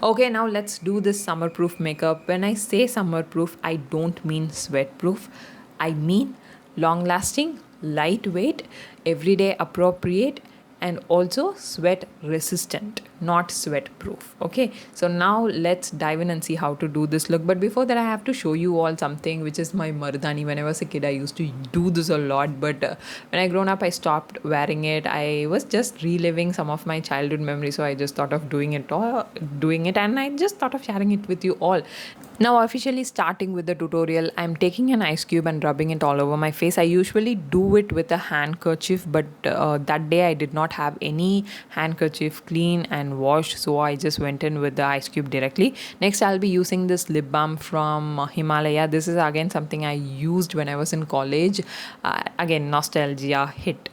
Okay, now let's do this summer proof makeup. When I say summer proof, I don't mean sweat proof. I mean long lasting, lightweight, everyday appropriate, and also sweat resistant, not sweat proof. Okay, so now let's dive in and see how to do this look. But before that, I have to show you all something which is my mardani. When I was a kid, I used to do this a lot, but when I grown up, I stopped wearing it. I was just reliving some of my childhood memories, so I just thought of doing it, and I just thought of sharing it with you all. Now, officially starting with the tutorial, I'm taking an ice cube and rubbing it all over my face. I usually do it with a handkerchief, but that day I did not have any handkerchief clean and washed, so I just went in with the ice cube directly. Next, I'll be using this lip balm from Himalaya. This is again something I used when I was in college. Again, nostalgia hit.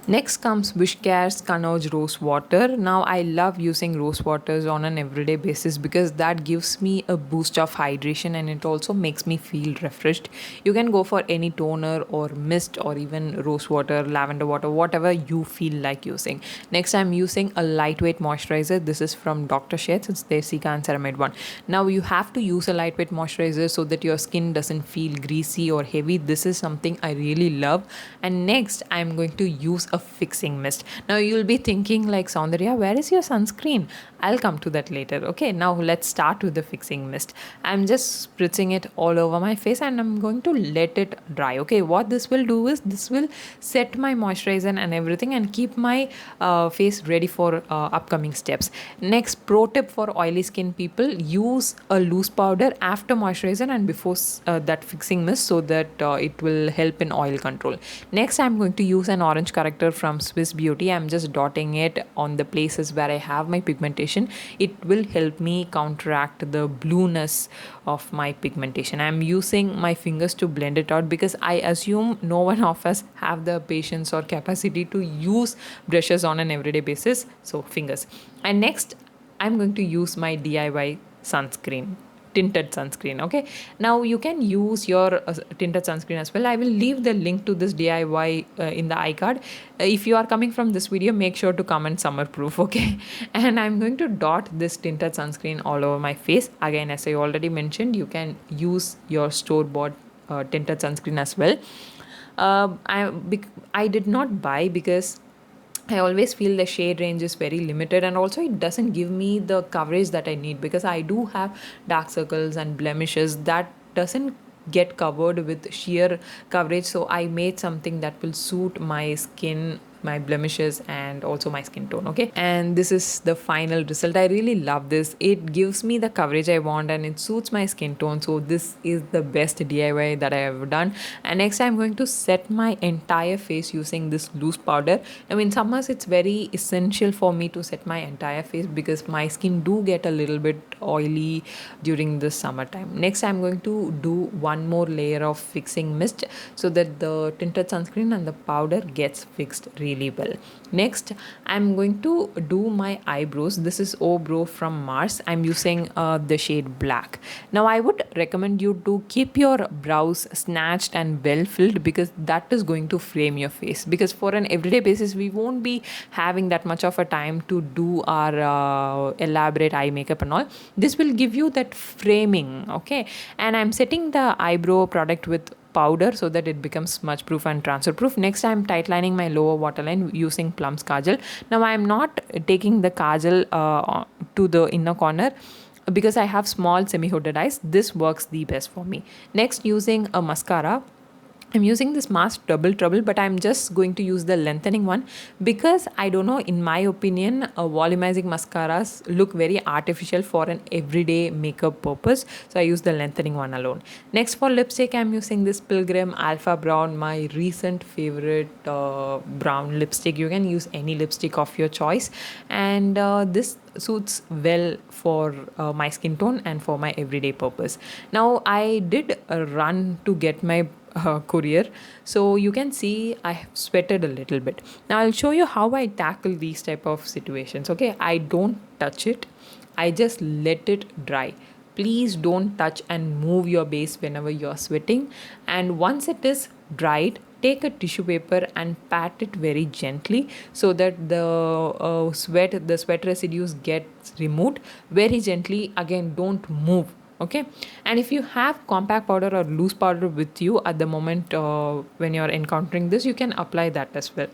Next comes Wishcare's Kanauj Rose Water. Now, I love using rose waters on an everyday basis because that gives me a boost of hydration and it also makes me feel refreshed. You can go for any toner or mist or even rose water, lavender water, whatever you feel like using. Next, I'm using a lightweight moisturizer. This is from Dr. Sheth. It's their Cica and Ceramide one. Now, you have to use a lightweight moisturizer so that your skin doesn't feel greasy or heavy. This is something I really love. And next, I'm going to use a fixing mist. Now you'll be thinking like, Soundarya, where is your sunscreen? I'll come to that later. Okay, now let's start with the fixing mist. I'm just spritzing it all over my face and I'm going to let it dry. Okay, what this will do is this will set my moisturizer and everything and keep my face ready for upcoming steps. Next, pro tip for oily skin people: use a loose powder after moisturizer and before that fixing mist so that it will help in oil control. Next, I'm going to use an orange corrector from Swiss Beauty. I'm just dotting it on the places where I have my pigmentation. It will help me counteract the blueness of my pigmentation. I'm using my fingers to blend it out because I assume no one of us have the patience or capacity to use brushes on an everyday basis. So fingers. And next, I'm going to use my DIY sunscreen, tinted sunscreen. Okay, now you can use your tinted sunscreen as well. I will leave the link to this DIY in the iCard. If you are coming from this video, make sure to comment summer proof. Okay, and I'm going to dot this tinted sunscreen all over my face. Again, as I already mentioned, you can use your store bought tinted sunscreen as well. I did not buy because I always feel the shade range is very limited and also it doesn't give me the coverage that I need because I do have dark circles and blemishes that doesn't get covered with sheer coverage. So I made something that will suit my skin, my blemishes, and also my skin tone. Okay, and this is the final result. I really love this. It gives me the coverage I want and it suits my skin tone. So this is the best DIY that I have ever done. And next, I'm going to set my entire face using this loose powder. Now in summers, it's very essential for me to set my entire face because my skin do get a little bit oily during the summertime. Next, I'm going to do one more layer of fixing mist so that the tinted sunscreen and the powder gets fixed really well. Next, I'm going to do my eyebrows. This is Eyebrow from Mars. I'm using the shade black. Now I would recommend you to keep your brows snatched and well filled because that is going to frame your face, because for an everyday basis we won't be having that much of a time to do our elaborate eye makeup and all. This will give you that framing. Okay, and I'm setting the eyebrow product with powder so that it becomes smudge proof and transfer proof. Next, I'm tightlining my lower waterline using Plum's Kajal. Now I'm not taking the Kajal to the inner corner because I have small semi-hooded eyes. This works the best for me. Next, using a mascara, I'm using this mask Double Trouble, but I'm just going to use the lengthening one because I don't know, in my opinion, volumizing mascaras look very artificial for an everyday makeup purpose. So I use the lengthening one alone. Next, for lipstick, I'm using this Pilgrim Alpha Brown, my recent favorite brown lipstick. You can use any lipstick of your choice. And this suits well for my skin tone and for my everyday purpose. Now, I did run to get my courier, so you can see I have sweated a little bit. Now I'll show you how I tackle these type of situations. Okay, I don't touch it, I just let it dry. Please don't touch and move your base whenever you're sweating, and once it is dried, take a tissue paper and pat it very gently so that the sweat residues get removed very gently. Again, don't move. Okay, and if you have compact powder or loose powder with you at the moment when you're encountering this, you can apply that as well.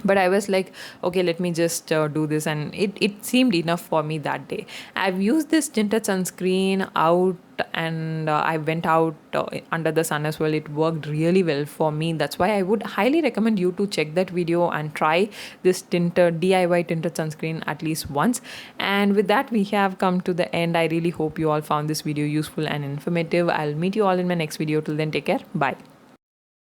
But I was like, okay, let me just do this, and it seemed enough for me that day. I've used this tinted sunscreen out, and I went out under the sun as well. It worked really well for me. That's why I would highly recommend you to check that video and try this tinted DIY tinted sunscreen at least once. And with that, we have come to the end. I really hope you all found this video useful and informative. I'll meet you all in my next video. Till then, take care. Bye.